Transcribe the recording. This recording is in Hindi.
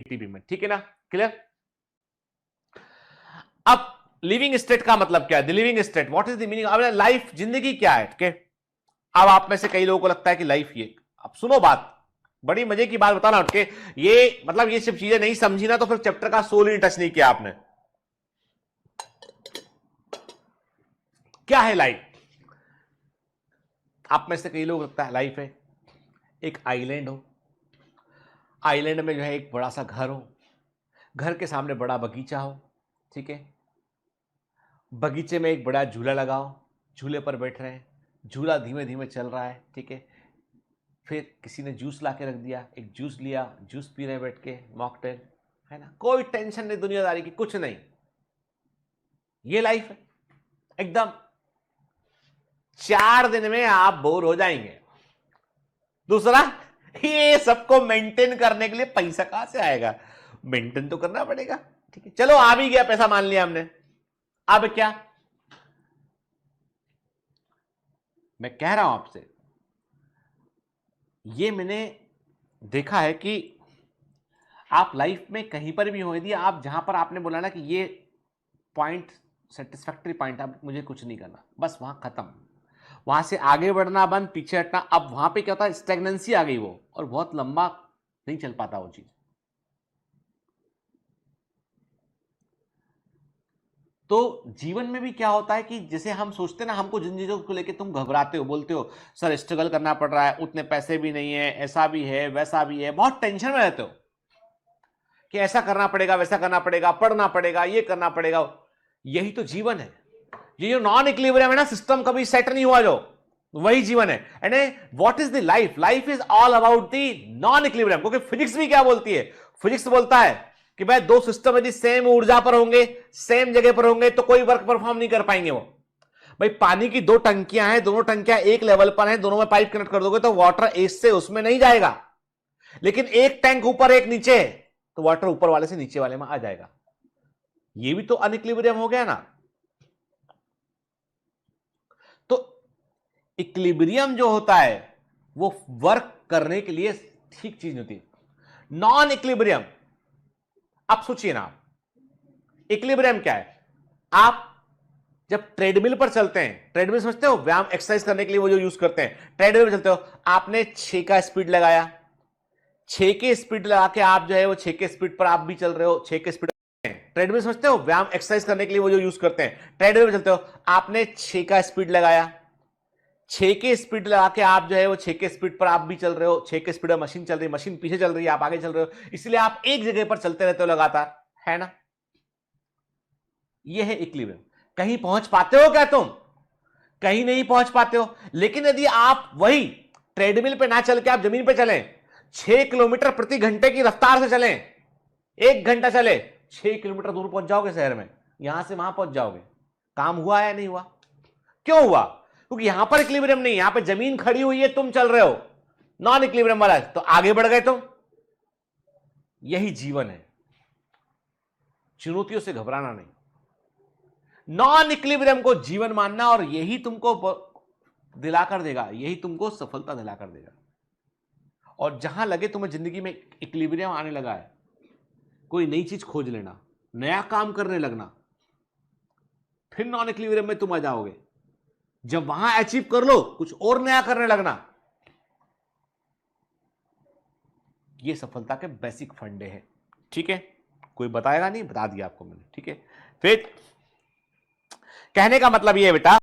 टीबी में, ठीक है ना, क्लियर। अब लिविंग स्टेट का मतलब क्या है, the living state, what is the meaning of life, जिंदगी क्या है, ठीक है। अब आप में से कई लोगों को लगता है कि लाइफ ये, अब सुनो बात, बड़ी मजे की बात बताना, उठ के ये मतलब ये सब चीजें नहीं समझी ना तो फिर चैप्टर का सोल ही टच नहीं किया आपने। क्या है लाइफ, आप में से कई लोग लगता है लाइफ है एक आइलैंड हो, आइलैंड में जो है एक बड़ा सा घर हो, घर के सामने बड़ा बगीचा हो, ठीक है, बगीचे में एक बड़ा झूला लगाओ, झूले पर बैठ रहे हैं, झूला धीमे धीमे चल रहा है, ठीक है, फिर किसी ने जूस ला के रख दिया, एक जूस लिया, जूस पी रहे बैठ के, मॉकटेल, है ना, कोई टेंशन नहीं दुनियादारी की, कुछ नहीं, ये लाइफ है एकदम। 4 दिन में आप बोर हो जाएंगे। दूसरा, ये सबको मेंटेन करने के लिए पैसा कहां से आएगा, मेंटेन तो करना पड़ेगा, ठीक है, चलो आ भी गया पैसा, मान लिया हमने, अब क्या, मैं कह रहा हूं आपसे, ये मैंने देखा है कि आप लाइफ में कहीं पर भी हो, यदि आप जहां पर आपने बोला ना कि ये पॉइंट सेटिस्फैक्टरी पॉइंट, अब मुझे कुछ नहीं करना, बस वहां खत्म, वहां से आगे बढ़ना बंद, पीछे हटना, अब वहां पे क्या होता है, स्टेगनेंसी आ गई वो, और बहुत लंबा नहीं चल पाता वो चीज। तो जीवन में भी क्या होता है कि जैसे हम सोचते हैं ना, हमको जिन चीजों को लेकर तुम घबराते हो, बोलते हो सर स्ट्रगल करना पड़ रहा है, उतने पैसे भी नहीं है, ऐसा भी है वैसा भी है, बहुत टेंशन में रहते हो कि ऐसा करना पड़ेगा वैसा करना पड़ेगा, पढ़ना पड़ेगा, ये करना पड़ेगा, यही तो जीवन है। ये जो नॉन इक्विलिब्रियम है ना, सिस्टम कभी सेट नहीं हुआ जो, वही जीवन है। And what is the life, life is all about the non equilibrium, क्योंकि फिजिक्स भी क्या बोलती है, फिजिक्स बोलता है कि भाई दो सिस्टम यदि सेम ऊर्जा पर होंगे, सेम जगह पर होंगे, तो कोई वर्क परफॉर्म नहीं कर पाएंगे वो। भाई पानी की 2 टंकियां हैं, दोनों टंकियां एक लेवल पर हैं, दोनों में पाइप कनेक्ट कर दोगे तो वाटर इससे उसमें नहीं जाएगा, लेकिन एक टैंक ऊपर एक नीचे है तो वाटर ऊपर वाले से नीचे वाले में आ जाएगा। ये भी तो अनइक्विलिब्रियम हो गया ना। तो इक्विलिब्रियम जो होता है वो वर्क करने के लिए ठीक चीज होती है। नॉन इक्विलिब्रियम, आप सोचिए ना, इक्विलिब्रियम क्या है, आप जब ट्रेडमिल पर चलते हैं, ट्रेडमिल समझते हो, व्यायाम एक्सरसाइज करने के लिए वो जो यूज करते हैं, ट्रेडमिल पर चलते हो, आपने 6 का स्पीड लगाया, 6 के स्पीड लगा के आप जो है वो 6 के स्पीड पर आप भी चल रहे हो, 6 के स्पीड, ट्रेडमिल समझते हो, व्यायाम एक्सरसाइज करने के लिए वो जो यूज करते हैं, ट्रेडमिल पर चलते हो, आपने 6 का स्पीड लगाया, 6 के स्पीड लगा के आप जो है वो 6 के स्पीड पर आप भी चल रहे हो, 6 के स्पीड पर मशीन चल रही है, मशीन पीछे चल रही है, आप आगे चल रहे हो, इसलिए आप एक जगह पर चलते रहते हो लगातार, है ना, ये है इक्विलिब्रियम। कहीं पहुंच पाते हो क्या तुम, कहीं नहीं पहुंच पाते हो। लेकिन यदि आप वही ट्रेडमिल पे ना चल के आप जमीन पे चलें, 6 किलोमीटर प्रति घंटे की रफ्तार से चलें, 1 घंटा चले, 6 किलोमीटर दूर पहुंच जाओगे शहर में, यहां से वहां पहुंच जाओगे। काम हुआ या नहीं हुआ, क्यों हुआ, क्योंकि यहां पर इक्विलिब्रियम नहीं, यहां पर जमीन खड़ी हुई है, तुम चल रहे हो नॉन इक्विलिब्रियम वाला, तो आगे बढ़ गए तुम। यही जीवन है, चुनौतियों से घबराना नहीं, नॉन इक्विलिब्रियम को जीवन मानना, और यही तुमको दिलाकर देगा, यही तुमको सफलता दिलाकर देगा। और जहां लगे तुम्हें जिंदगी में इक्विलिब्रियम आने लगा है, कोई नई चीज खोज लेना, नया काम करने लगना, फिर नॉन इक्विलिब्रियम में तुम आ जाओगे। जब वहां अचीव कर लो, कुछ और नया करने लगना, ये सफलता के बेसिक फंडे हैं, ठीक है। कोई बताएगा नहीं, बता दिया आपको मैंने, ठीक है। फिर कहने का मतलब ये है बेटा,